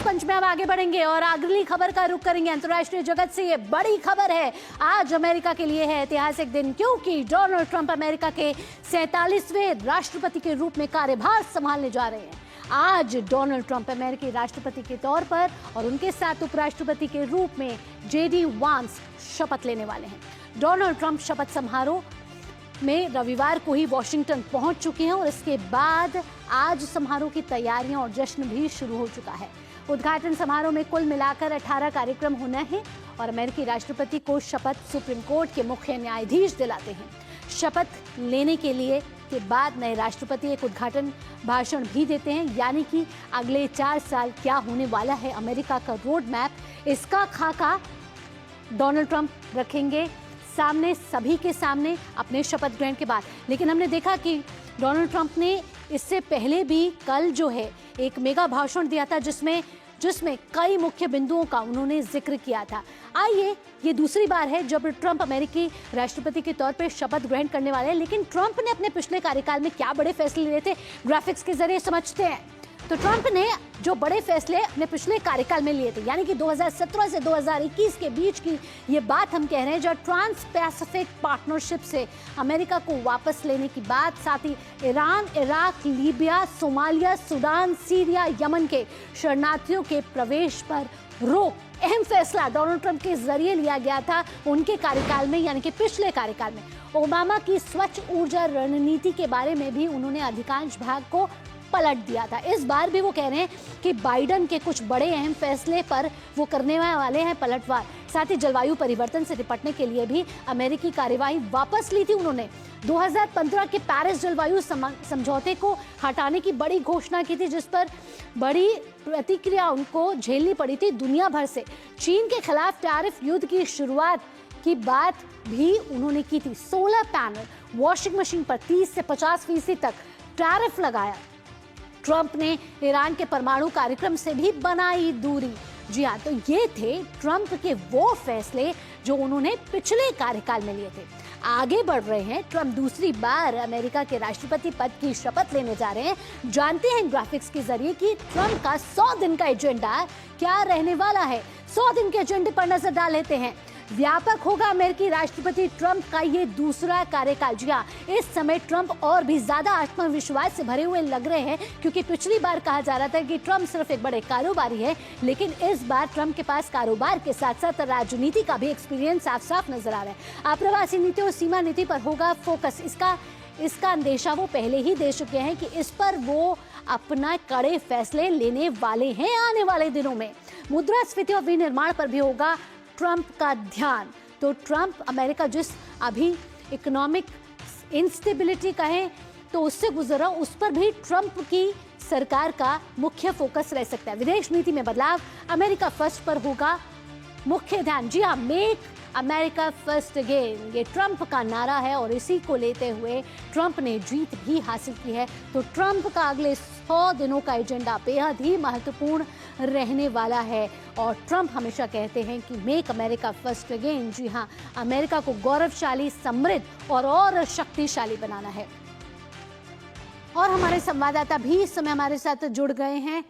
पंच में अब आगे बढ़ेंगे और अगली खबर का रुख करेंगे अंतर्राष्ट्रीय जगत से। ये बड़ी खबर है, आज अमेरिका के लिए है ऐतिहासिक दिन, क्योंकि डोनाल्ड ट्रंप अमेरिका के 47वें राष्ट्रपति के रूप में कार्यभार संभालने जा रहे हैं। आज डोनाल्ड ट्रंप अमेरिकी राष्ट्रपति के तौर पर और उनके साथ उपराष्ट्रपति के रूप में जेडी वांस शपथ लेने वाले हैं। डोनाल्ड ट्रंप शपथ समारोह में रविवार को ही वॉशिंगटन पहुंच चुके हैं और इसके बाद आज समारोह की तैयारियां और जश्न भी शुरू हो चुका है। उद्घाटन समारोह में कुल मिलाकर 18 कार्यक्रम होना है और अमेरिकी राष्ट्रपति को शपथ सुप्रीम कोर्ट के मुख्य न्यायाधीश दिलाते हैं। शपथ लेने के लिए के बाद नए राष्ट्रपति एक उद्घाटन भाषण भी देते हैं, यानी कि अगले 4 साल क्या होने वाला है अमेरिका का रोड मैप, इसका खाका डोनाल्ड ट्रंप रखेंगे सामने, सभी के सामने अपने शपथ ग्रहण के बाद। लेकिन हमने देखा कि डोनाल्ड ट्रंप ने इससे पहले भी कल जो है एक मेगा भाषण दिया था जिसमें कई मुख्य बिंदुओं का उन्होंने जिक्र किया था। आइए, ये दूसरी बार है जब ट्रंप अमेरिकी राष्ट्रपति के तौर पे शपथ ग्रहण करने वाले हैं, लेकिन ट्रंप ने अपने पिछले कार्यकाल में क्या बड़े फैसले लिए थे, ग्राफिक्स के जरिए समझते हैं। तो ट्रंप ने जो बड़े फैसले अपने पिछले कार्यकाल में लिए थे, यानी कि 2017 से 2021 के बीच की ये बात हम कह रहे हैं, जब ट्रांस पैसिफिक पार्टनरशिप से अमेरिका को वापस लेने की बात, साथ ही Iran, Iraq, Libya, Somalia, Sudan, Syria, Yemen के शरणार्थियों के प्रवेश पर रोक, अहम फैसला डोनाल्ड ट्रंप के जरिए लिया गया था उनके कार्यकाल में, यानी कि पिछले कार्यकाल में। ओबामा की स्वच्छ ऊर्जा रणनीति के बारे में भी उन्होंने अधिकांश भाग को पलट दिया था। इस बार भी वो कह रहे हैं कि बाइडन के कुछ बड़े अहम फैसले पर वो करने वाले हैं पलटवार। साथ ही जलवायु परिवर्तन से निपटने के लिए भी अमेरिकी कार्यवाही वापस ली थी उन्होंने। 2015 के पेरिस जलवायु समझौते को हटाने की बड़ी घोषणा की थी, जिस पर बड़ी प्रतिक्रिया उनको झेलनी पड़ी थी दुनिया भर से। चीन के खिलाफ टैरिफ युद्ध की शुरुआत की बात भी उन्होंने की थी। 16 पैनल वॉशिंग मशीन पर 30 से 50% तक टैरिफ लगाया। ट्रंप ने ईरान के परमाणु कार्यक्रम से भी बनाई दूरी। जी हाँ, तो ये थे ट्रंप के वो फैसले जो उन्होंने पिछले कार्यकाल में लिए थे। आगे बढ़ रहे हैं, ट्रंप दूसरी बार अमेरिका के राष्ट्रपति पद की शपथ लेने जा रहे हैं। जानते हैं ग्राफिक्स के जरिए कि ट्रंप का 100 दिन का एजेंडा क्या रहने वाला है। 100 दिन के एजेंडे पर नजर डाल लेते हैं। व्यापक होगा अमेरिकी राष्ट्रपति ट्रंप का ये दूसरा कार्यकाल। जी हाँ, इस समय ट्रंप और भी ज्यादा आत्मविश्वास से भरे हुए लग रहे हैं, क्योंकि पिछली बार कहा जा रहा था कि ट्रंप सिर्फ एक बड़े कारोबारी है, लेकिन इस बार ट्रंप के पास कारोबार के साथ साथ राजनीति का भी एक्सपीरियंस साफ साफ नजर आ रहा है। आप्रवासी नीति और सीमा नीति पर होगा फोकस। इसका अंदेशा वो पहले ही दे चुके हैं कि इस पर वो अपना कड़े फैसले लेने वाले हैं आने वाले दिनों में। मुद्रास्फीति और विनिर्माण पर भी होगा ट्रंप का ध्यान। तो ट्रंप अमेरिका जिस अभी इकोनॉमिक इंस्टेबिलिटी कहें तो उससे गुजर रहा, उस पर भी ट्रंप की सरकार का मुख्य फोकस रह सकता है। विदेश नीति में बदलाव, अमेरिका फर्स्ट पर होगा मुख्य ध्यान। जी हाँ, मेक अमेरिका फर्स्ट अगेन, ये ट्रंप का नारा है और इसी को लेते हुए ट्रंप ने जीत भी हासिल की है। तो ट्रंप का अगले 100 दिनों का एजेंडा बेहद ही महत्वपूर्ण रहने वाला है। और ट्रंप हमेशा कहते हैं कि मेक अमेरिका फर्स्ट अगेन। जी हाँ, अमेरिका को गौरवशाली, समृद्ध और शक्तिशाली बनाना है। और हमारे संवाददाता भी इस समय हमारे साथ जुड़ गए हैं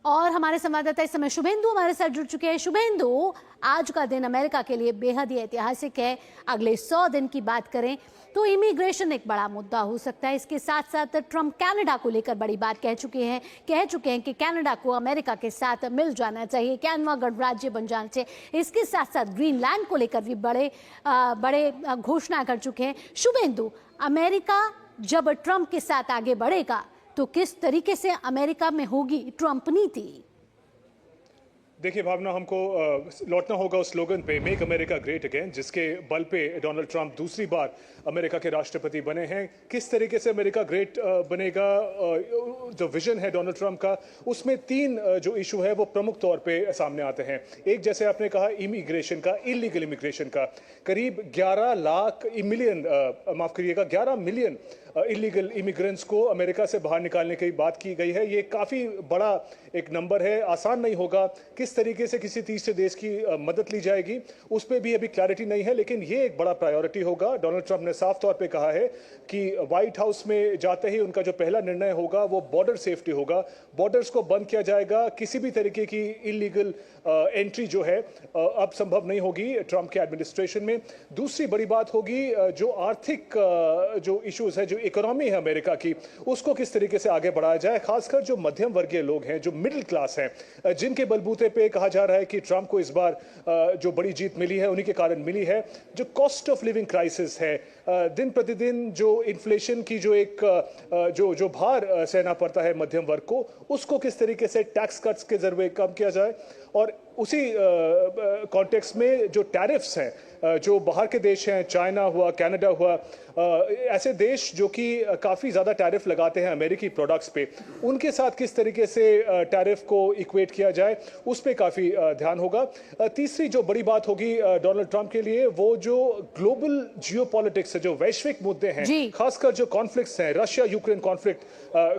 और हमारे संवाददाता इस समय शुभेंदु हमारे साथ जुड़ चुके हैं। शुभेंदु, आज का दिन अमेरिका के लिए बेहद ही ऐतिहासिक है। अगले 100 दिन की बात करें तो इमिग्रेशन एक बड़ा मुद्दा हो सकता है। इसके साथ साथ ट्रंप कनाडा को लेकर बड़ी बात कह चुके हैं कि कनाडा को अमेरिका के साथ मिल जाना चाहिए, कैनवा गणराज्य बन जाना चाहिए। इसके साथ साथ ग्रीनलैंड को लेकर भी बड़े घोषणा कर चुके हैं। शुभेंदु, अमेरिका जब ट्रंप के साथ आगे बढ़ेगा तो किस तरीके से अमेरिका में होगी ट्रंप नीति? देखिए भावना, हमको लौटना होगा उस स्लोगन पे, मेक अमेरिका ग्रेट अगेन, जिसके बल पे डोनाल्ड ट्रंप दूसरी बार अमेरिका के राष्ट्रपति बने हैं। किस तरीके से अमेरिका ग्रेट बनेगा, जो विजन है डोनाल्ड ट्रंप का, उसमें 3 जो इशू है वो प्रमुख तौर पे सामने आते हैं। एक, जैसे आपने कहा, इमिग्रेशन का, इलीगल इमिग्रेशन का। करीब 11 मिलियन इलीगल इमिग्रेंट्स को अमेरिका से बाहर निकालने की बात की गई है। ये काफ़ी बड़ा एक नंबर है, आसान नहीं होगा। किस तरीके से किसी तीसरे देश की मदद ली जाएगी उस पर भी अभी क्लैरिटी नहीं है, लेकिन ये एक बड़ा प्रायोरिटी होगा। डोनाल्ड ट्रंप ने साफ तौर पे कहा है कि व्हाइट हाउस में जाते ही उनका जो पहला निर्णय होगा वो बॉर्डर सेफ्टी होगा। बॉर्डर्स को बंद किया जाएगा, किसी भी तरीके की इलीगल एंट्री जो है अब संभव नहीं होगी ट्रंप के एडमिनिस्ट्रेशन में। दूसरी बड़ी बात होगी जो आर्थिक जो इश्यूज है, जो इकोनॉमी है अमेरिका की, उसको किस तरीके से आगे बढ़ाया जाए। खासकर जो मध्यम वर्गीय लोग हैं, जो मिडिल क्लास हैं, जिनके बलबूते पे कहा जा रहा है कि ट्रंप को इस बार जो बड़ी जीत मिली है उन्हीं के कारण मिली है। जो कॉस्ट ऑफ लिविंग क्राइसिस है, दिन प्रतिदिन जो इन्फ्लेशन की जो एक जो भार सहना पड़ता है मध्यम वर्ग को, उसको किस तरीके से टैक्स कट्स के जरिए कम किया जाए। और उसी कॉन्टेक्स्ट में जो टैरिफ्स हैं, जो बाहर के देश हैं, चाइना हुआ, कनाडा हुआ, ऐसे देश जो कि काफ़ी ज़्यादा टैरिफ लगाते हैं अमेरिकी प्रोडक्ट्स पे, उनके साथ किस तरीके से टैरिफ को इक्वेट किया जाए उस पर काफ़ी ध्यान होगा। तीसरी जो बड़ी बात होगी डोनाल्ड ट्रंप के लिए, वो जो ग्लोबल जियोपॉलिटिक्स है, जो वैश्विक मुद्दे हैं, खासकर जो कॉन्फ्लिक्ट्स हैं, रशिया यूक्रेन कॉन्फ्लिक्ट,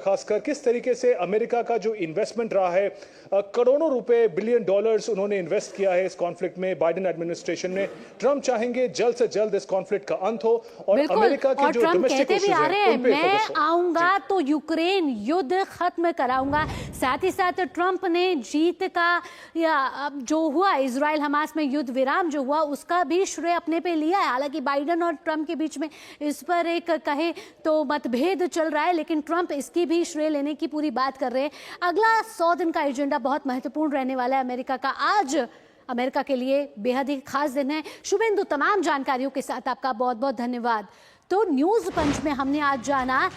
खासकर किस तरीके से अमेरिका का जो इन्वेस्टमेंट रहा है, करोड़ों रुपए, बिलियन डॉलर्स उन्होंने इन्वेस्ट किया है इस कॉन्फ्लिक्ट में बाइडेन एडमिनिस्ट्रेशन ने। ट्रंप चाहेंगे जल्द से जल्द इस कॉन्फ्लिक्ट का अंत हो और अमेरिका के जो डोमेस्टिक इश्यूज हैं उन पे मैं आऊंगा तो यूक्रेन युद्ध खत्म कराऊंगा। साथ ही साथ ट्रंप ने जीत का या जो हुआ इजराइल हमास में युद्ध विराम जो हुआ उसका भी श्रेय अपने पे लिया है। हालांकि बाइडेन और ट्रंप के बीच में इस पर एक कहे तो मतभेद चल रहा है, लेकिन ट्रंप इसकी भी श्रेय लेने की पूरी बात कर रहे हैं। अगला 100 दिन का एजेंडा बहुत महत्वपूर्ण रहने वाला है अमेरिका का। आज अमेरिका के लिए बेहद ही खास दिन है। शुभेंदु, तमाम जानकारियों के साथ आपका बहुत बहुत धन्यवाद। तो न्यूज पंच में हमने आज जाना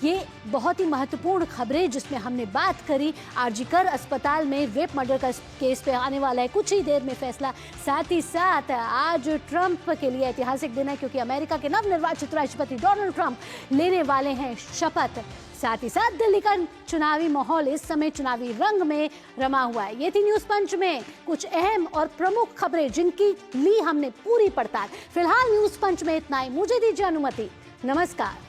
ये बहुत ही महत्वपूर्ण खबरें, जिसमें हमने बात करी आरजीकर अस्पताल में रेप मर्डर का केस पे आने वाला है कुछ ही देर में फैसला। साथ ही साथ आज ट्रंप के लिए ऐतिहासिक दिन है क्योंकि अमेरिका के नवनिर्वाचित राष्ट्रपति डोनाल्ड ट्रंप लेने वाले हैं शपथ। साथ ही साथ दिल्ली का चुनावी माहौल इस समय चुनावी रंग में रमा हुआ है। ये थी न्यूज पंच में कुछ अहम और प्रमुख खबरें जिनकी ली हमने पूरी पड़ताल। फिलहाल न्यूज पंच में इतना ही। मुझे दीजिए अनुमति। नमस्कार।